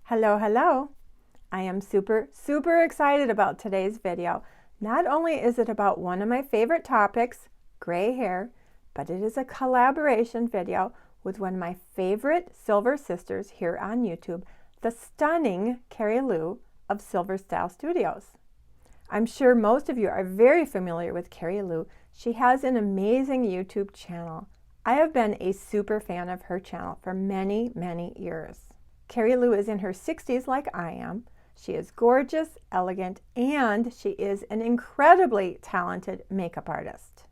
Hello, hello. I am super excited about today's video. Not only is it about one of my favorite topics, gray hair, but it is a collaboration video with one of my favorite Silver sisters here on YouTube, the stunning Kerri-Lou of Silver Style Studios. I'm sure most of you are very familiar with Kerri-Lou. She has an amazing YouTube channel. I have been a super fan of her channel for many years. Kerri-Lou is in her 60s like I am. She is gorgeous, elegant, and she is an incredibly talented makeup artist.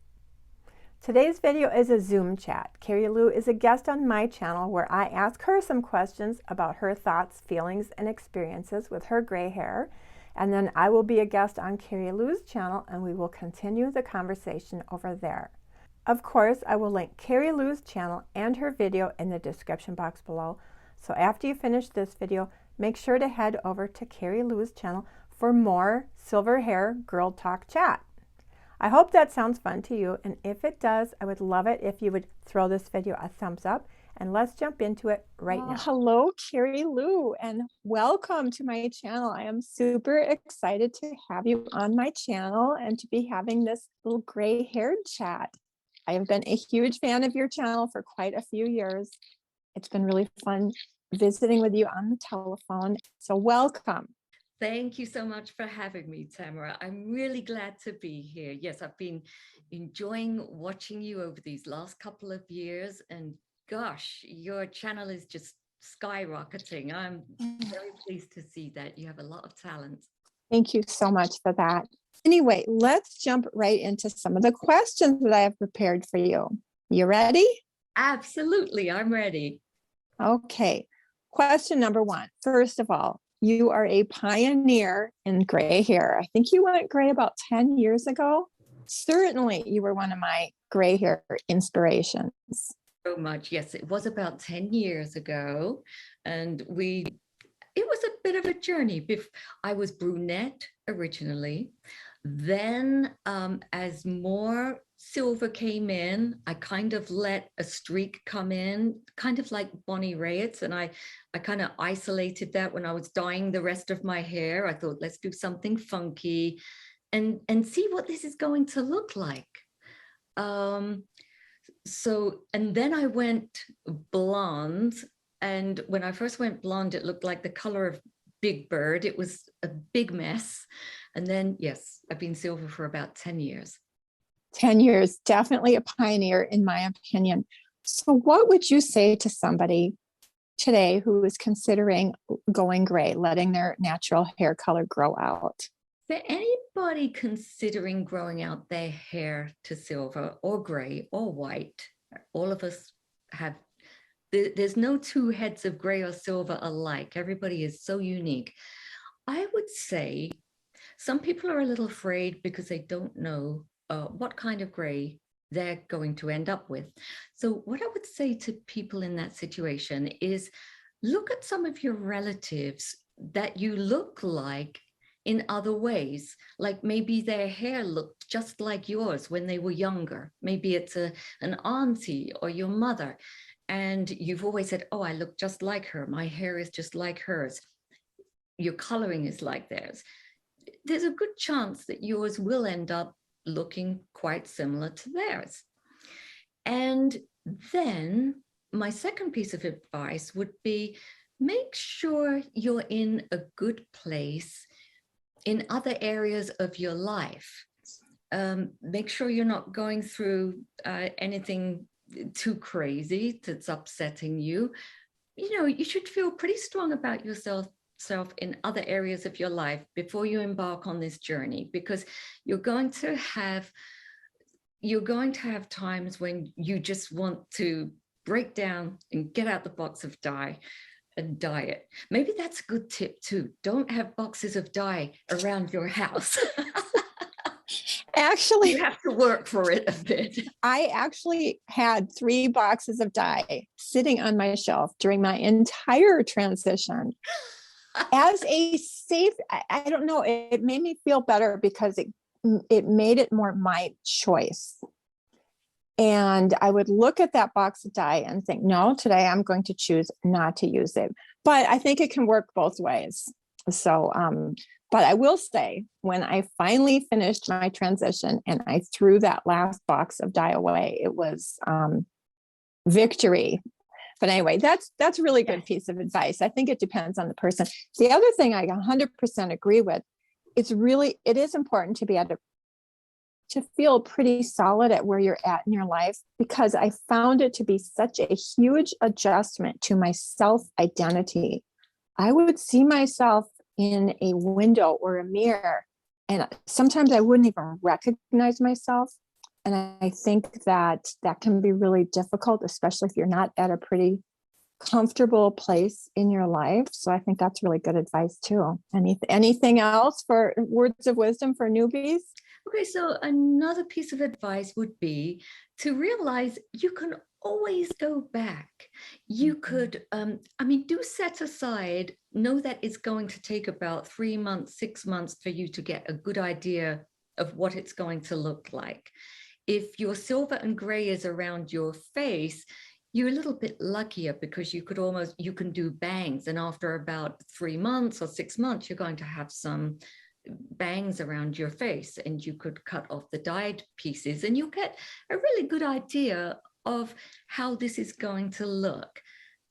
Today's video is a Zoom chat. Kerri-Lou is a guest on my channel where I ask her some questions about her thoughts, feelings, and experiences with her gray hair. And then I will be a guest on Kerri-Lou's channel and we will continue the conversation over there. Of course, I will link Kerri-Lou's channel and her video in the description box below. So after you finish this video, make sure to head over to Kerri-Lou's channel for more silver hair girl talk chat. I hope that sounds fun to you, and if it does, I would love it if you would throw this video a thumbs up, and let's jump into it right now. Hello, Kerri-Lou, and welcome to my channel. I am super excited to have you on my channel and to be having this little gray haired chat. I have been a huge fan of your channel for quite a few years. It's been really fun visiting with you on the telephone. So welcome. Thank you so much for having me, Tamara. I'm really glad to be here. Yes, I've been enjoying watching you over these last couple of years, and gosh, your channel is just skyrocketing. I'm very pleased to see that. You have a lot of talent. Thank you so much for that. Anyway, let's jump right into some of the questions that I have prepared for you. You ready? Absolutely, I'm ready. Okay, question number one. First of all, you are a pioneer in gray hair. I think you went gray about 10 years ago. Certainly, you were one of my gray hair inspirations. So much. Yes, it was about 10 years ago. And it was a bit of a journey. I was brunette originally. Then as more silver came in, I kind of let a streak come in, kind of like Bonnie Raitt's, and I kind of isolated that when I was dyeing the rest of my hair. I thought, let's do something funky and see what this is going to look like. And then I went blonde, and when I first went blonde, it looked like the color of Big Bird. It was a big mess. And then, yes, I've been silver for about 10 years. 10 years, definitely a pioneer in my opinion. So what would you say to somebody today who is considering going gray, letting their natural hair color grow out? For anybody considering growing out their hair to silver or gray or white, all of us have, there's no two heads of gray or silver alike. Everybody is so unique. I would say some people are a little afraid because they don't know what kind of gray they're going to end up with. So what I would say to people in that situation is look at some of your relatives that you look like in other ways, like maybe their hair looked just like yours when they were younger. Maybe it's an auntie or your mother, and you've always said, oh, I look just like her. My hair is just like hers. Your coloring is like theirs. There's a good chance that yours will end up looking quite similar to theirs. And then my second piece of advice would be make sure you're in a good place in other areas of your life. Make sure you're not going through anything too crazy that's upsetting you. You know, you should feel pretty strong about yourself in other areas of your life before you embark on this journey, because you're going to have times when you just want to break down and get out the box of dye and dye it. Maybe that's a good tip too. Don't have boxes of dye around your house. Actually, you have to work for it a bit. I actually had 3 boxes of dye sitting on my shelf during my entire transition. As a safe, I don't know, it made me feel better because it made it more my choice. And I would look at that box of dye and think, no, today I'm going to choose not to use it. but I think it can work both ways. So, but I will say, when I finally finished my transition and I threw that last box of dye away, it was victory. But anyway, that's a really good piece of advice. I think it depends on the person. The other thing I 100% agree with, it is important to be able to feel pretty solid at where you're at in your life, because I found it to be such a huge adjustment to my self-identity. I would see myself in a window or a mirror, and sometimes I wouldn't even recognize myself. And I think that can be really difficult, especially if you're not at a pretty comfortable place in your life. So I think that's really good advice too. Anything else for words of wisdom for newbies? Okay, so another piece of advice would be to realize you can always go back. You could, do set aside, know that it's going to take about 3 months, 6 months for you to get a good idea of what it's going to look like. If your silver and gray is around your face, you're a little bit luckier, because you can do bangs. And after about 3 months or 6 months, you're going to have some bangs around your face, and you could cut off the dyed pieces and you get a really good idea of how this is going to look.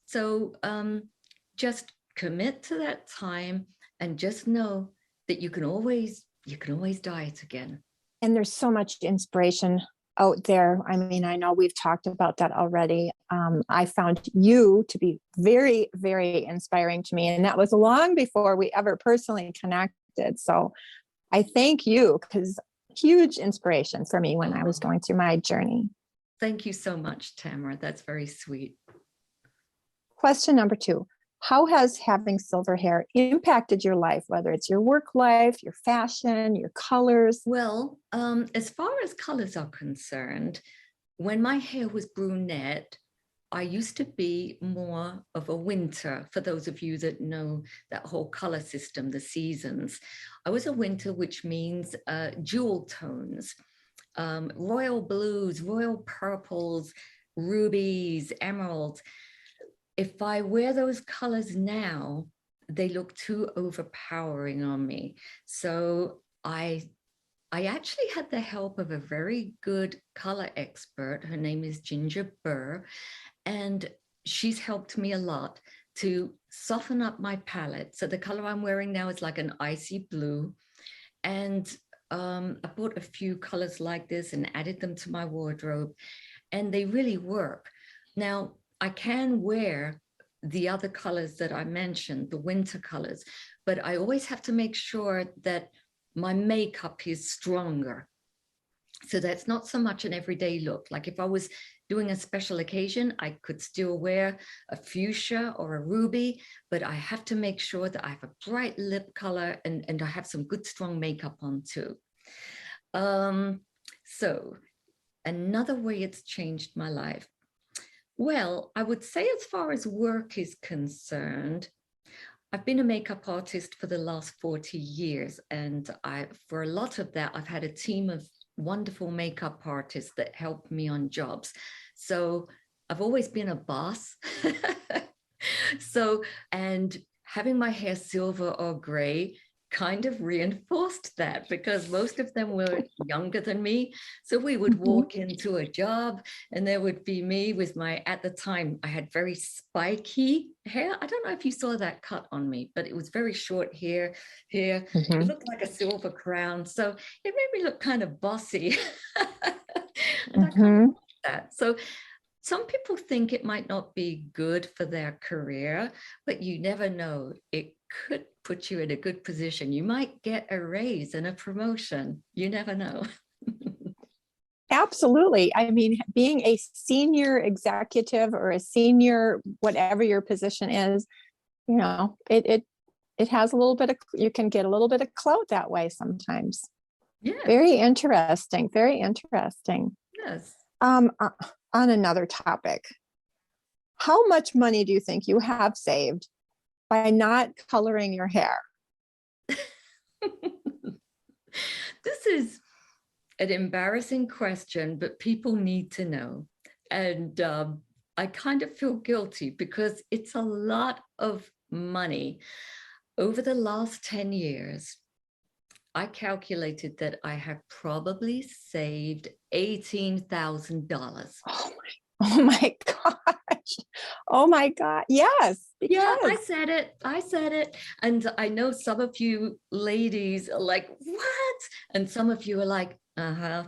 So just commit to that time and just know that you can always dye it again. And there's so much inspiration out there. I mean, I know we've talked about that already. I found you to be very, very inspiring to me. And that was long before we ever personally connected. So I thank you, because huge inspiration for me when I was going through my journey. Thank you so much, Tamara. That's very sweet. Question number 2. How has having silver hair impacted your life, whether it's your work life, your fashion, your colors? Well, as far as colors are concerned, when my hair was brunette, I used to be more of a winter. For those of you that know that whole color system, the seasons, I was a winter, which means jewel tones, royal blues, royal purples, rubies, emeralds. If I wear those colors now, they look too overpowering on me. So I actually had the help of a very good color expert. Her name is Ginger Burr, and she's helped me a lot to soften up my palette. So the color I'm wearing now is like an icy blue. And I bought a few colors like this and added them to my wardrobe, and they really work. Now, I can wear the other colors that I mentioned, the winter colors, but I always have to make sure that my makeup is stronger. So that's not so much an everyday look. Like if I was doing a special occasion, I could still wear a fuchsia or a ruby, but I have to make sure that I have a bright lip color and I have some good strong makeup on too. So another way it's changed my life. Well, I would say as far as work is concerned, I've been a makeup artist for the last 40 years. And for a lot of that, I've had a team of wonderful makeup artists that helped me on jobs. So I've always been a boss. And having my hair silver or gray kind of reinforced that, because most of them were younger than me. So we would walk into a job and there would be me with at the time, I had very spiky hair. I don't know if you saw that cut on me, but it was very short hair here. It looked like a silver crown. So it made me look kind of bossy. And I kind of liked that. So some people think it might not be good for their career, but you never know. It could put you in a good position. You might get a raise and a promotion. You never know. Absolutely. I mean, being a senior executive or a senior, whatever your position is, it has a little bit of, you can get a little bit of clout that way sometimes. Yeah. Very interesting. Very interesting. Yes. On another topic, how much money do you think you have saved by not coloring your hair? This is an embarrassing question, but people need to know. And I kind of feel guilty because it's a lot of money. Over the last 10 years, I calculated that I have probably saved $18,000. Oh my gosh. Oh my God. Yes, Yeah, I because said it. I said it. And I know some of you ladies are like, what? And some of you are like, uh-huh.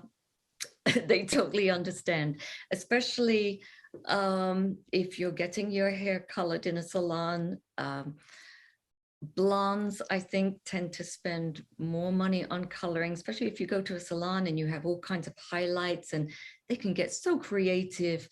They totally understand, especially if you're getting your hair colored in a salon. Blondes, I think, tend to spend more money on coloring, especially if you go to a salon and you have all kinds of highlights, and they can get so creative.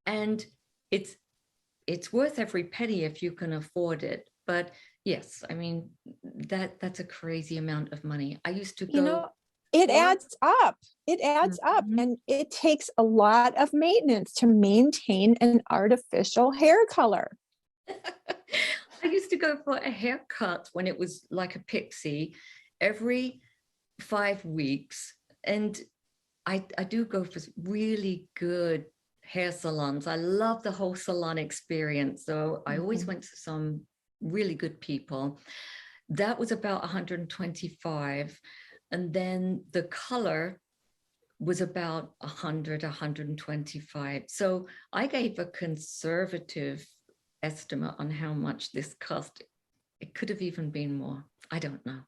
And it's worth every penny if you can afford it. But yes, I mean, that's a crazy amount of money. I used to you go know, it for adds up. It adds up, Mhm. and it takes a lot of maintenance to maintain an artificial hair color. I used to go for a haircut when it was like a pixie every 5 weeks. And I do go for really good hair salons. I love the whole salon experience. So I always Mhm. went to some really good people. That was about 125. And then the color was about 100, 125. So I gave a conservative estimate on how much this cost. It could have even been more. I don't know.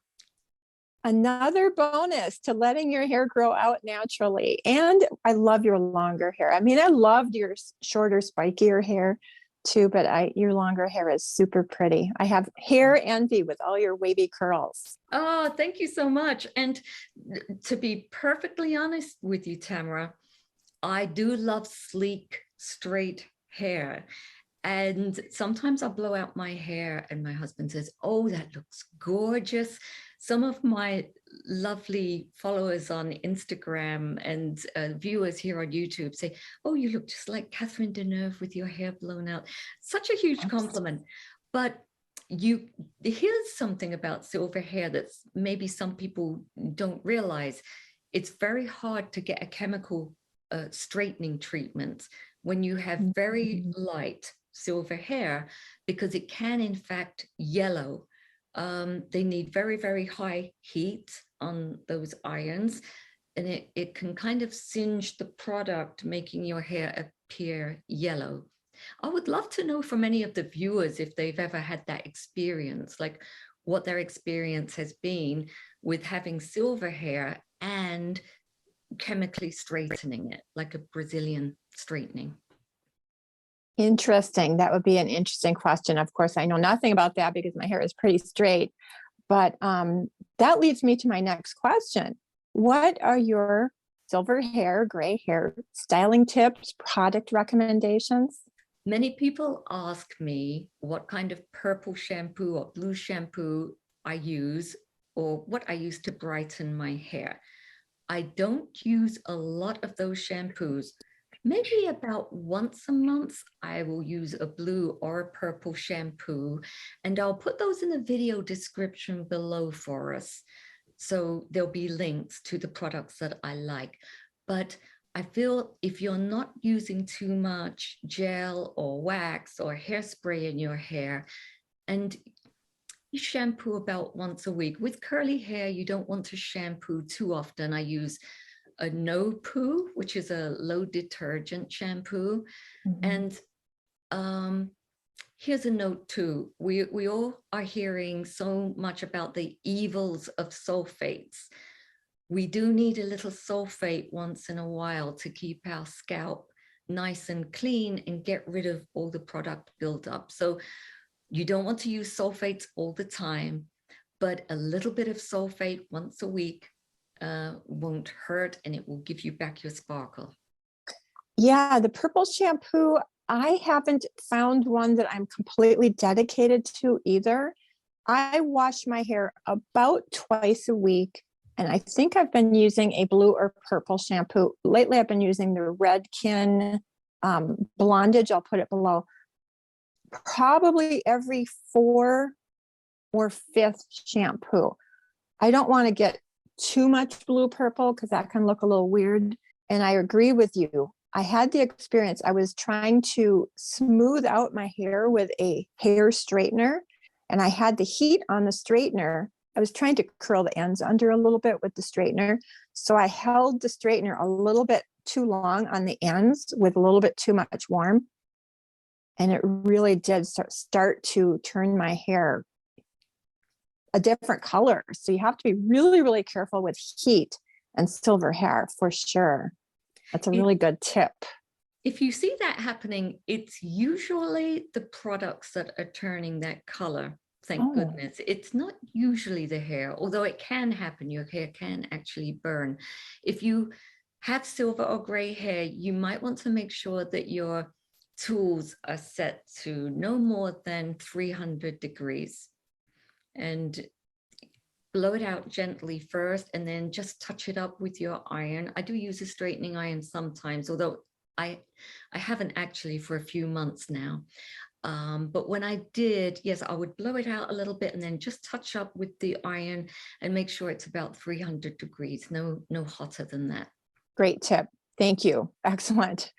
Another bonus to letting your hair grow out naturally. And I love your longer hair. I mean, I loved your shorter, spikier hair too, but your longer hair is super pretty. I have hair envy with all your wavy curls. Oh, thank you so much. And to be perfectly honest with you, Tamara, I do love sleek, straight hair. And sometimes I'll blow out my hair and my husband says, oh, that looks gorgeous. Some of my lovely followers on Instagram and viewers here on YouTube say, oh, you look just like Catherine Deneuve with your hair blown out. Such a huge Oops. compliment. But here's something about silver hair that's maybe some people don't realize. It's very hard to get a chemical straightening treatment when you have very Mhm. light silver hair, because it can in fact yellow. They need very, very high heat on those irons, and it can kind of singe the product, making your hair appear yellow. I would love to know from any of the viewers if they've ever had that experience, like what their experience has been with having silver hair and chemically straightening it, like a Brazilian straightening. Interesting. That would be an interesting question. Of course, I know nothing about that because my hair is pretty straight. But that leads me to my next question. What are your silver hair, gray hair styling tips, product recommendations? Many people ask me what kind of purple shampoo or blue shampoo I use, or what I use to brighten my hair. I don't use a lot of those shampoos. Maybe about once a month, I will use a blue or a purple shampoo, and I'll put those in the video description below for us. So there'll be links to the products that I like. But I feel if you're not using too much gel or wax or hairspray in your hair, and you shampoo about once a week. With curly hair, you don't want to shampoo too often. I use a no poo, which is a low detergent shampoo. Mhm. And here's a note too. We all are hearing so much about the evils of sulfates. We do need a little sulfate once in a while to keep our scalp nice and clean and get rid of all the product buildup. So you don't want to use sulfates all the time, but a little bit of sulfate once a week won't hurt, and it will give you back your sparkle. Yeah, the purple shampoo, I haven't found one that I'm completely dedicated to either. I wash my hair about twice a week, and I think I've been using a blue or purple shampoo. Lately, I've been using the Redken Blondage. I'll put it below. Probably every four or fifth shampoo. I don't want to get too much blue purple because that can look a little weird. And I agree with you. I had the experience. I was trying to smooth out my hair with a hair straightener, and I had the heat on the straightener. I was trying to curl the ends under a little bit with the straightener. So I held the straightener a little bit too long on the ends with a little bit too much warm. And it really did start to turn my hair a different color. So you have to be really, really careful with heat and silver hair for sure. That's a really good tip. If you see that happening, it's usually the products that are turning that color. Thank goodness. It's not usually the hair, although it can happen. Your hair can actually burn. If you have silver or gray hair, you might want to make sure that your tools are set to no more than 300 degrees. And blow it out gently first, and then just touch it up with your iron. I do use a straightening iron sometimes, although I haven't actually for a few months now. But when I did, yes, I would blow it out a little bit and then just touch up with the iron and make sure it's about 300 degrees, no hotter than that. Great tip. Thank you. Excellent.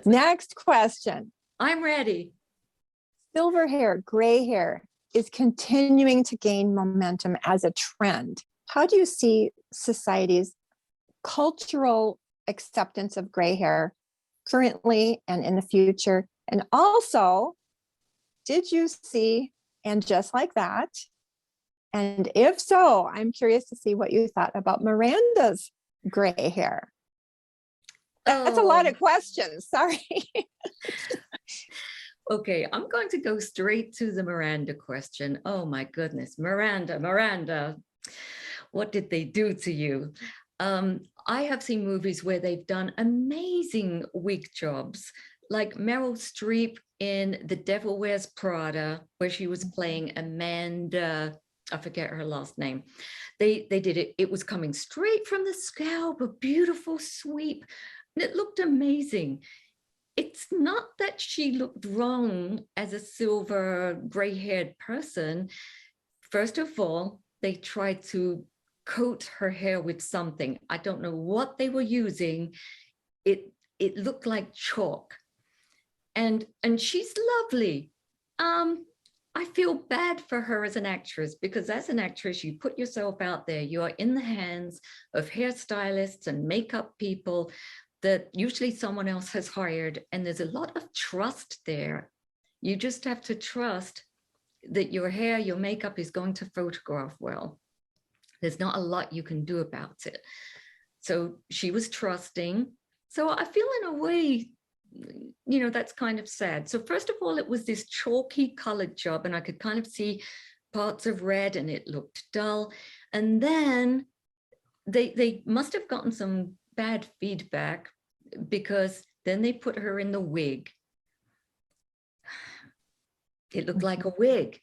Next question. I'm ready. Silver hair, gray hair is continuing to gain momentum as a trend. How do you see society's cultural acceptance of gray hair currently and in the future? And also, did you see And Just Like That? And if so, I'm curious to see what you thought about Miranda's gray hair. That's a lot of questions. Sorry. Okay, I'm going to go straight to the Miranda question. Oh my goodness, Miranda, what did they do to you? I have seen movies where they've done amazing wig jobs, like Meryl Streep in The Devil Wears Prada, where she was playing Amanda, I forget her last name. They did it. It was coming straight from the scalp, a beautiful sweep, and it looked amazing. It's not that she looked wrong as a silver gray-haired person. First of all, they tried to coat her hair with something. I don't know what they were using. It looked like chalk. And she's lovely. I feel bad for her as an actress, because as an actress, you put yourself out there. You are in the hands of hairstylists and makeup people that usually someone else has hired, and there's a lot of trust there. You just have to trust that your hair, your makeup is going to photograph well. There's not a lot you can do about it. So she was trusting. So I feel in a way, you know, that's kind of sad. So first of all, it was this chalky colored job, and I could kind of see parts of red, and it looked dull. And then they must have gotten some bad feedback, because then they put her in the wig. It looked like a wig.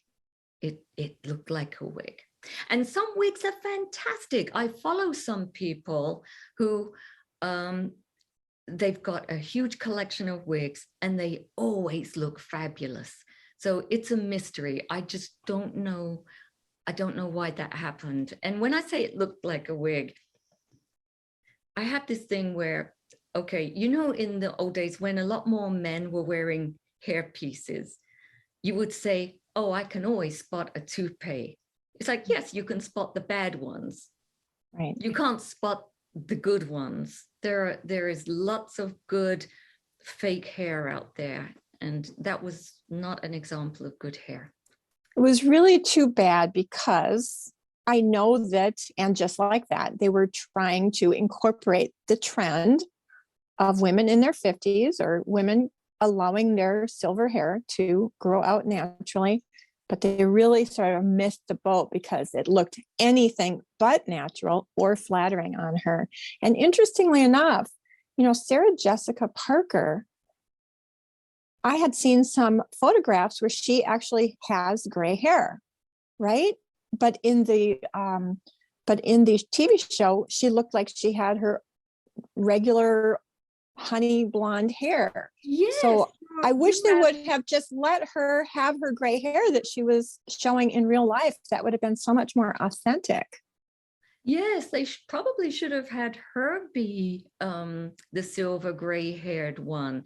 It looked like a wig. And some wigs are fantastic. I follow some people who they've got a huge collection of wigs, and they always look fabulous. So it's a mystery. I just don't know. I don't know why that happened. And when I say it looked like a wig, I have this thing where, okay, you know, in the old days when a lot more men were wearing hair pieces, you would say, oh, I can always spot a toupee. It's like, yes, you can spot the bad ones. Right. You can't spot the good ones. There is lots of good fake hair out there. And that was not an example of good hair. It was really too bad, because I know that, and Just Like That, they were trying to incorporate the trend of women in their 50s, or women allowing their silver hair to grow out naturally. But they really sort of missed the boat, because it looked anything but natural or flattering on her. And interestingly enough, you know, Sarah Jessica Parker, I had seen some photographs where she actually has gray hair, right? But in the TV show, she looked like she had her regular honey blonde hair. Yes. So I wish they would have just let her have her gray hair that she was showing in real life. That would have been so much more authentic. Yes, they probably should have had her be the silver gray-haired one.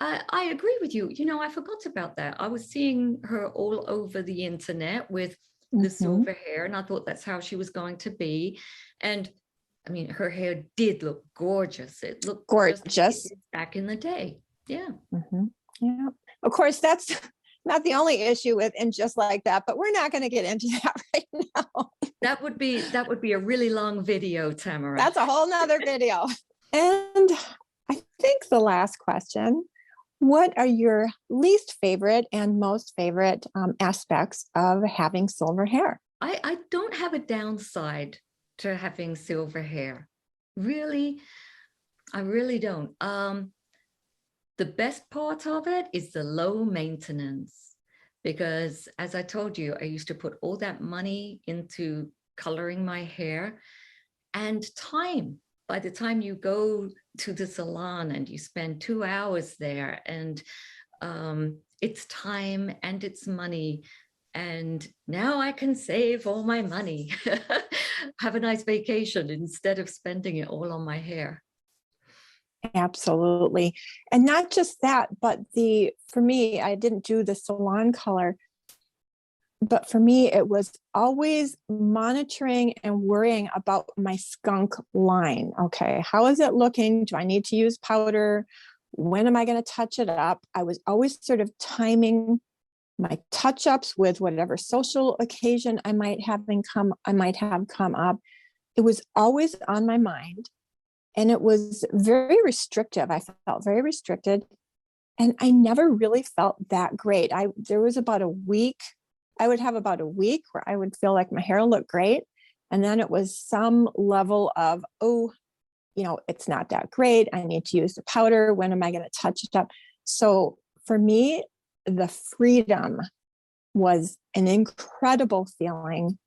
I agree with you. You know, I forgot about that. I was seeing her all over the internet with the Mm-hmm. silver hair, and I thought that's how she was going to be. And I mean, her hair did look gorgeous. It looked just like it Gorgeous. did back in the day. Yeah. Mm-hmm. Yeah. Of course, that's not the only issue with and just like that, but we're not going to get into that right now. That would be a really long video, Tamara. That's a whole nother video. And I think the last question, what are your least favorite and most favorite aspects of having silver hair? I don't have a downside to having silver hair. Really, I really don't. The best part of it is the low maintenance, because as I told you, I used to put all that money into coloring my hair, and time. By the time you go to the salon and you spend 2 hours there, and it's time and it's money. And now I can save all my money, have a nice vacation instead of spending it all on my hair. Absolutely. And not just that, but for me, I didn't do the salon color, but for me, it was always monitoring and worrying about my skunk line. Okay, how is it looking? Do I need to use powder? When am I going to touch it up? I was always sort of timing my touch-ups with whatever social occasion I might have come up. It was always on my mind. And it was very restrictive. I felt very restricted. And I never really felt that great. There was about a week, I would have about a week where I would feel like my hair looked great. And then it was some level of, oh, it's not that great. I need to use the powder. When am I going to touch it up? So for me, the freedom was an incredible feeling.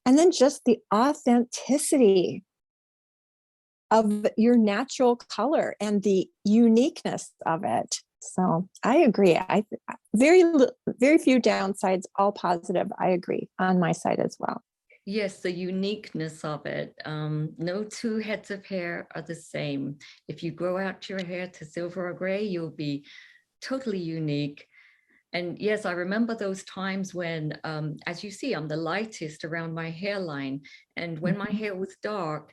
And then just the authenticity of your natural color and the uniqueness of it. So I agree. Very few downsides, all positive. I agree on my side as well. Yes, the uniqueness of it. No two heads of hair are the same. If you grow out your hair to silver or gray, you'll be totally unique. And yes, I remember those times when, as you see, I'm the lightest around my hairline. And when my hair was dark,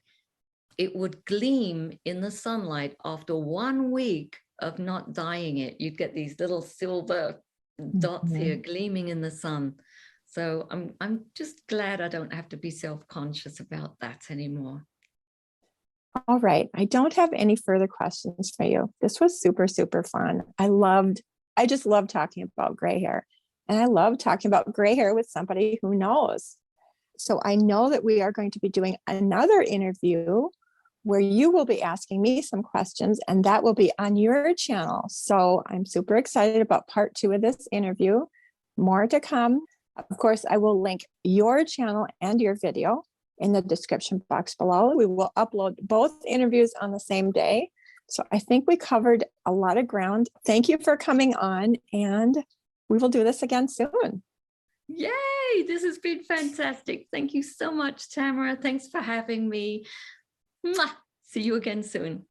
it would gleam in the sunlight. After 1 week of not dyeing it, you'd get these little silver dots here gleaming in the sun. So I'm just glad I don't have to be self-conscious about that anymore. All right. I don't have any further questions for you. This was super, super fun. I just love talking about gray hair. And I love talking about gray hair with somebody who knows. So I know that we are going to be doing another interview where you will be asking me some questions, and that will be on your channel. So I'm super excited about part 2 of this interview. More to come. Of course, I will link your channel and your video in the description box below. We will upload both interviews on the same day. So I think we covered a lot of ground. Thank you for coming on, and we will do this again soon. Yay! This has been fantastic. Thank you so much, Tamara. Thanks for having me. Mwah! See you again soon.